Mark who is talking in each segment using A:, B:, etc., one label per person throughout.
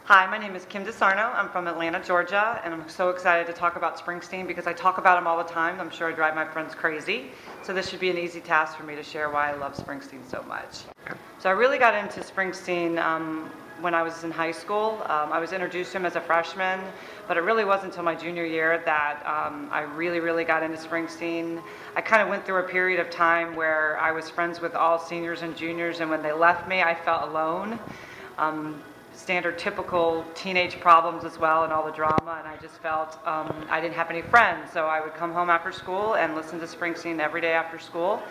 A: Hi, my name is Kim D. I'm from Atlanta, Georgia, and I'm so excited to talk about Springsteen because I talk about him all the time. I'm sure I drive my friends crazy. So this should be an easy task for me to share why I love Springsteen so much. So I really got into Springsteen when I was in high school. I was introduced to him as a freshman, but it really wasn't until my junior year that I really got into Springsteen. I kind of went through a period of time where I was friends with all seniors and juniors, and when they left me, I felt alone. Standard typical teenage problems as well and all the drama, and I just felt I didn't have any friends, so I would come home after school and listen to Springsteen every day after school,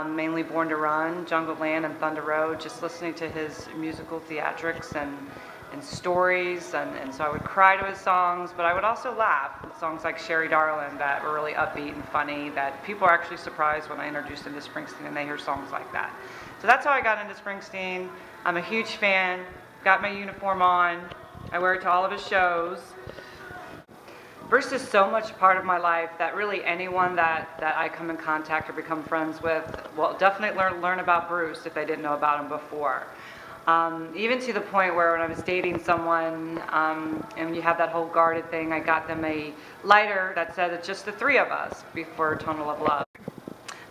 A: mainly Born to Run, Jungle Land, and Thunder Road, just listening to his musical theatrics and stories, and so I would cry to his songs, but I would also laugh with songs like Sherry Darling that were really upbeat and funny that people are actually surprised when I introduce them to Springsteen and they hear songs like that. So that's how I got into Springsteen. I'm a huge fan. Got my uniform on. I wear it to all of his shows. Bruce is so much part of my life that really anyone that I come in contact or become friends with will definitely learn about Bruce if they didn't know about him before. Even to the point where when I was dating someone, and you have that whole guarded thing, I got them a lighter that said it's just the three of us before Tunnel of Love.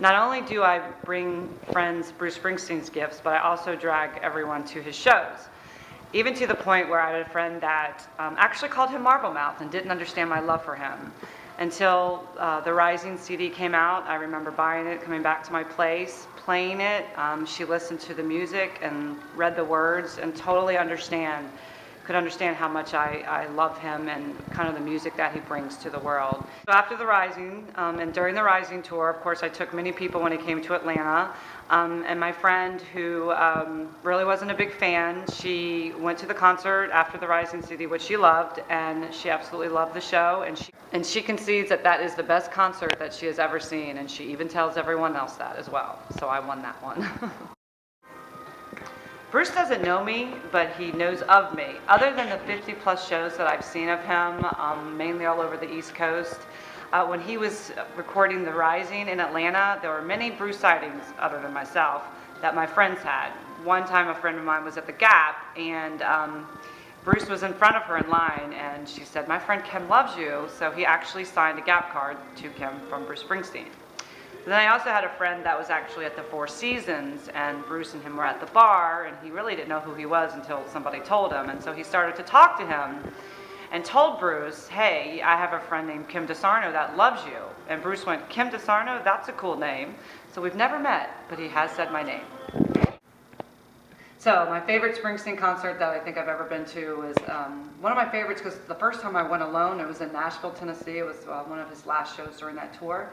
A: Not only do I bring friends Bruce Springsteen's gifts, but I also drag everyone to his shows. Even to the point where I had a friend that actually called him Marble Mouth and didn't understand my love for him. Until the Rising CD came out, I remember buying it, coming back to my place, playing it. She listened to the music and read the words and totally could understand how much I love him and kind of the music that he brings to the world. So after the Rising, and during the Rising tour, of course, I took many people when it came to Atlanta. And my friend who really wasn't a big fan, she went to the concert after the Rising CD, which she loved, and she absolutely loved the show, and she concedes that that is the best concert that she has ever seen, and she even tells everyone else that as well. So I won that one. Bruce doesn't know me, but he knows of me. Other than the 50 plus shows that I've seen of him, mainly all over the East Coast, when he was recording The Rising in Atlanta, there were many Bruce sightings, other than myself, that my friends had. One time a friend of mine was at the Gap, and Bruce was in front of her in line, and she said, "My friend Kim loves you," so he actually signed a Gap card to Kim from Bruce Springsteen. Then I also had a friend that was actually at the Four Seasons, and Bruce and him were at the bar, and he really didn't know who he was until somebody told him, and so he started to talk to him and told Bruce, "Hey, I have a friend named Kim DeSarno that loves you." And Bruce went, "Kim DeSarno? That's a cool name." So we've never met, but he has said my name. So my favorite Springsteen concert that I think I've ever been to is one of my favorites because the first time I went alone, it was in Nashville, Tennessee. It was one of his last shows during that tour.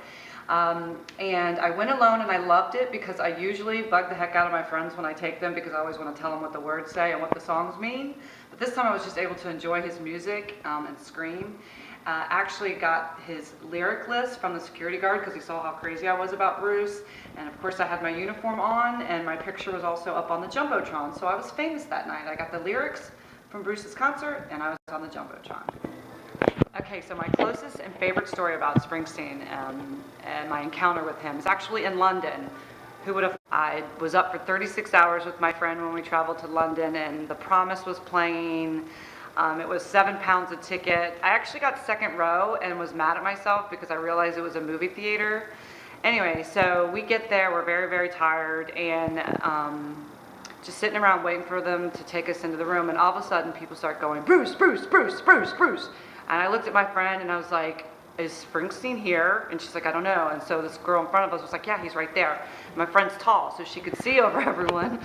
A: And I went alone and I loved it because I usually bug the heck out of my friends when I take them because I always want to tell them what the words say and what the songs mean. But this time I was just able to enjoy his music and scream. Actually got his lyric list from the security guard because he saw how crazy I was about Bruce. And of course I had my uniform on and my picture was also up on the Jumbotron. So I was famous that night. I got the lyrics from Bruce's concert and I was on the Jumbotron. Okay, so my closest and favorite story about Springsteen and my encounter with him is actually in London. Who would have? I was up for 36 hours with my friend when we traveled to London, and The Promise was playing. It was £7 a ticket. I actually got second row and was mad at myself because I realized it was a movie theater. Anyway, so we get there, we're very tired, and just sitting around waiting for them to take us into the room, and all of a sudden people start going, "Bruce, Bruce, Bruce, Bruce, Bruce." And I looked at my friend and I was like, "Is Springsteen here?" And she's like, "I don't know." And so this girl in front of us was like, "Yeah, he's right there." And my friend's tall, so she could see over everyone.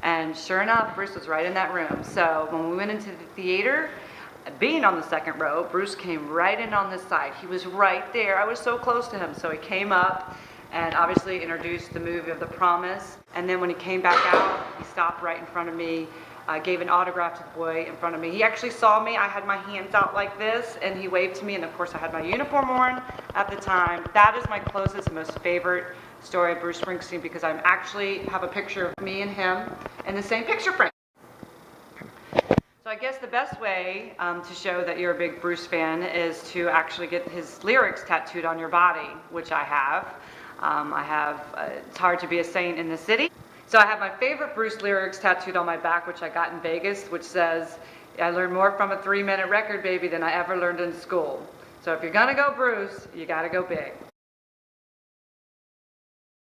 A: And sure enough, Bruce was right in that room. So when we went into the theater, being on the second row, Bruce came right in on this side. He was right there. I was so close to him. So he came up and obviously introduced the movie of The Promise. And then when he came back out, he stopped right in front of me. Gave an autograph to the boy in front of me. He actually saw me. I had my hands out like this, and he waved to me, and of course I had my uniform on at the time. That is my closest, most favorite story of Bruce Springsteen because I actually have a picture of me and him in the same picture frame. So I guess the best way to show that you're a big Bruce fan is to actually get his lyrics tattooed on your body, which I have. It's hard to be a saint in the city. So I have my favorite Bruce lyrics tattooed on my back, which I got in Vegas, which says, I learned more from a 3-minute record, baby, than I ever learned in school. So if you're gonna go Bruce, you gotta go big.